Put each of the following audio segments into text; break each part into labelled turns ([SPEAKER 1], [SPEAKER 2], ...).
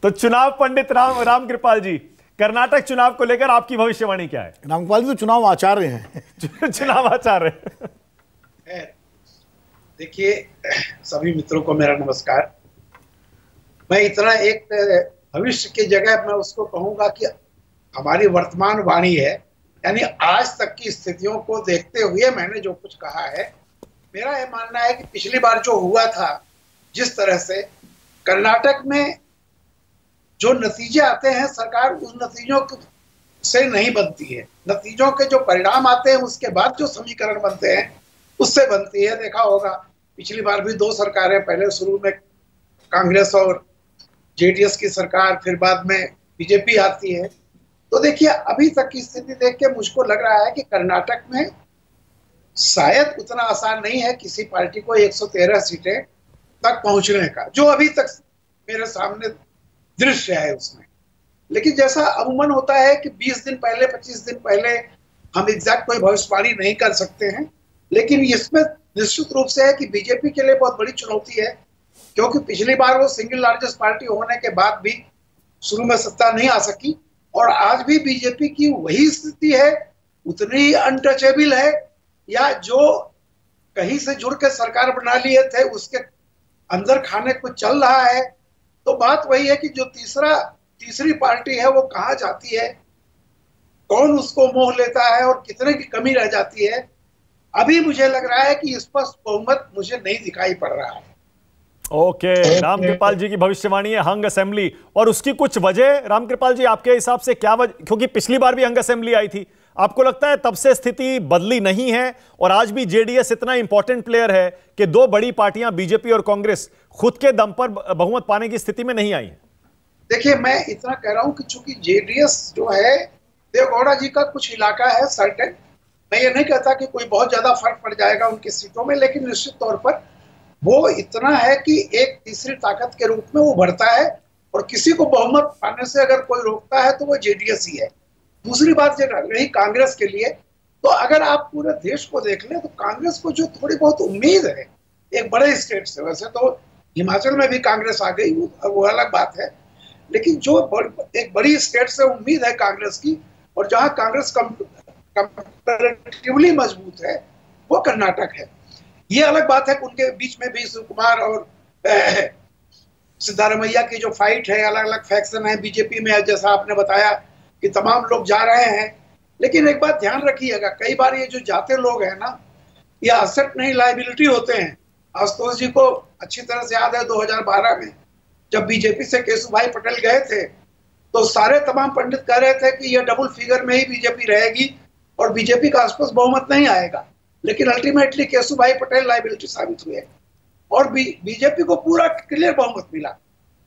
[SPEAKER 1] तो चुनाव पंडित रामकृपाल जी, कर्नाटक चुनाव को लेकर आपकी भविष्यवाणी क्या है?
[SPEAKER 2] रामकृपाल जी तो चुनाव आचार्य हैं।
[SPEAKER 1] चुनाव आचार्य।
[SPEAKER 3] देखिए, सभी मित्रों को मेरा नमस्कार। मैं इतना एक भविष्य की जगह मैं उसको कहूंगा कि हमारी वर्तमान वाणी है, यानी आज तक की स्थितियों को देखते हुए मैंने जो कुछ कहा है। मेरा यह मानना है कि पिछली बार जो हुआ था, जिस तरह से कर्नाटक में जो नतीजे आते हैं, सरकार उस नतीजों से नहीं बनती है। नतीजों के जो परिणाम आते हैं उसके बाद जो समीकरण बनते हैं उससे बनती है। देखा होगा पिछली बार भी दो सरकारें, पहले शुरू में कांग्रेस और जेडीएस की सरकार, फिर बाद में बीजेपी आती है। तो देखिए, अभी तक की स्थिति देख के मुझको लग रहा है कि कर्नाटक में शायद उतना आसान नहीं है किसी पार्टी को 113 सीटें तक पहुंचने का, जो अभी तक मेरे सामने दृश्य है उसमें। लेकिन जैसा अमूमन होता है कि 20 दिन पहले, 25 दिन पहले हम एग्जैक्ट कोई भविष्यवाणी नहीं कर सकते हैं, लेकिन इसमें निश्चित रूप से है कि बीजेपी के लिए बहुत बड़ी चुनौती है, क्योंकि पिछली बार वो सिंगल लार्जेस्ट पार्टी होने के बाद भी शुरू में सत्ता नहीं आ सकी, और आज भी बीजेपी की वही स्थिति है, उतनी अनटचेबल है, या जो कहीं से जुड़ के सरकार बना लिए थे उसके अंदर खाने को चल रहा है। तो बात वही है कि जो तीसरी पार्टी है वो कहाँ जाती है, कौन उसको मोह लेता है और कितने की कमी रह जाती है। अभी मुझे लग रहा है कि स्पष्ट बहुमत मुझे नहीं दिखाई पड़ रहा है।
[SPEAKER 1] ओके, रामकृपाल जी की भविष्यवाणी है हंग असेंबली, और उसकी कुछ वजह रामकृपाल जी आपके हिसाब से क्या वजह? क्योंकि पिछली बार भी हंग असेंबली आई थी, आपको लगता है तब से स्थिति बदली नहीं है और आज भी जेडीएस इतना इंपॉर्टेंट प्लेयर है कि दो बड़ी पार्टियां बीजेपी और कांग्रेस खुद के दम पर बहुमत पाने की स्थिति में नहीं आई है?
[SPEAKER 3] देखिए, मैं इतना कह रहा हूं कि चूंकि जेडीएस जो है, देवगौड़ा जी का कुछ इलाका है सर्टेन, मैं ये नहीं कहता कि कोई बहुत ज्यादा फर्क पड़ जाएगा उनकी सीटों में, लेकिन निश्चित तौर पर वो इतना है कि एक तीसरी ताकत के रूप में वो बढ़ता है, और किसी को बहुमत पाने से अगर कोई रोकता है तो वो जेडीएस ही है। दूसरी बात ये रही कांग्रेस के लिए, तो अगर आप पूरे देश को देख लें तो कांग्रेस को जो थोड़ी बहुत उम्मीद है एक बड़े स्टेट से, वैसे तो हिमाचल में भी कांग्रेस आ गई, वो अलग बात है, लेकिन जो एक बड़ी स्टेट से उम्मीद है कांग्रेस की, और जहां कांग्रेस कंपैरेटिवली मजबूत है वो कर्नाटक है। ये अलग बात है कि उनके बीच में भी शिवकुमार और सिद्धारमैया की जो फाइट है, अलग अलग फैक्शन है बीजेपी में, जैसा आपने बताया कि तमाम लोग जा रहे हैं। लेकिन एक बात ध्यान रखिएगा, कई बार ये जो जाते लोग हैं ना, ये असेट नहीं लायबिलिटी होते हैं। आशुतोष जी को अच्छी तरह से याद है 2012 में जब बीजेपी से केशुभाई पटेल गए थे, तो सारे तमाम पंडित कह रहे थे कि ये डबल फिगर में ही बीजेपी रहेगी और बीजेपी का स्पष्ट बहुमत नहीं आएगा, लेकिन अल्टीमेटली केशुभाई पटेल लायबिलिटी साबित हुए और बीजेपी को पूरा क्लियर बहुमत मिला।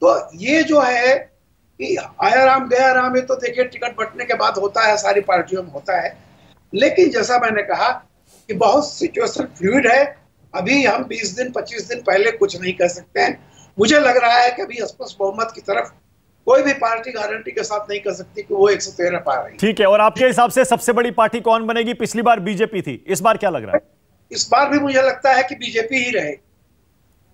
[SPEAKER 3] तो ये जो है कि आया राम गया राम, ये तो देखिए टिकट बंटने के बाद होता है, सारी पार्टियों में होता है। लेकिन जैसा मैंने कहा कि बहुत सिचुएशन फ्लूइड है, अभी हम 20 दिन 25 दिन पहले कुछ नहीं कर सकते हैं। मुझे लग रहा है कि अभी स्पष्ट बहुमत की तरफ कोई भी पार्टी गारंटी के साथ नहीं कर सकती कि वो 113 पा रही है।
[SPEAKER 1] ठीक है, और आपके हिसाब से सबसे बड़ी पार्टी कौन बनेगी? पिछली बार बीजेपी थी, इस बार क्या लग रहा है?
[SPEAKER 3] इस बार भी मुझे लगता है कि बीजेपी ही रहे।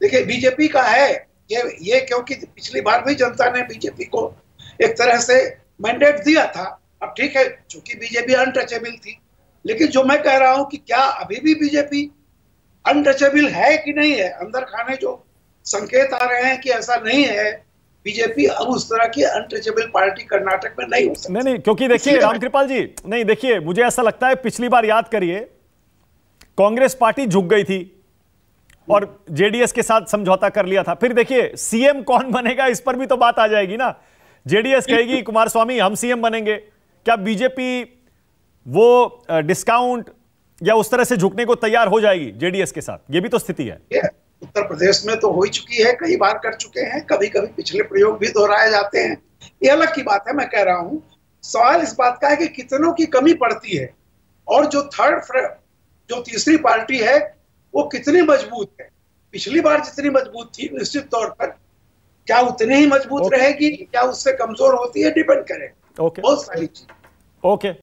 [SPEAKER 3] देखिए, बीजेपी का है ये क्योंकि पिछली बार भी जनता ने बीजेपी को एक तरह से मैंडेट दिया था। अब ठीक है, चूंकि बीजेपी अनटचेबल थी, लेकिन जो मैं कह रहा हूं कि क्या अभी भी बीजेपी अनटचेबल है कि नहीं है? अंदर खाने जो संकेत आ रहे हैं कि ऐसा नहीं है, बीजेपी अब उस तरह की अनटचेबल पार्टी कर्नाटक में नहीं हो सकती।
[SPEAKER 1] नहीं, क्योंकि देखिए रामकृपाल जी, नहीं देखिए, मुझे ऐसा लगता है पिछली बार याद करिए, कांग्रेस पार्टी झुक गई थी और जेडीएस के साथ समझौता कर लिया था। फिर देखिए सीएम कौन बनेगा, इस पर भी तो बात आ जाएगी ना। जेडीएस कहेगी कुमारस्वामी हम सीएम बनेंगे, क्या बीजेपी वो डिस्काउंट या उस तरह से झुकने को तैयार हो जाएगी जेडीएस के साथ? ये भी तो स्थिति है।
[SPEAKER 3] उत्तर प्रदेश में तो हो ही चुकी है, कई बार कर चुके हैं, कभी कभी पिछले प्रयोग भी दोहराए जाते हैं, ये अलग की बात है। मैं कह रहा हूं सवाल इस बात का है कि कितनों की कमी पड़ती है, और जो तीसरी पार्टी है वो कितनी मजबूत है। पिछली बार जितनी मजबूत थी, निश्चित तौर पर क्या उतनी ही मजबूत रहेगी, क्या उससे कमजोर होती है, डिपेंड करे बहुत सारी चीज।
[SPEAKER 1] ओके।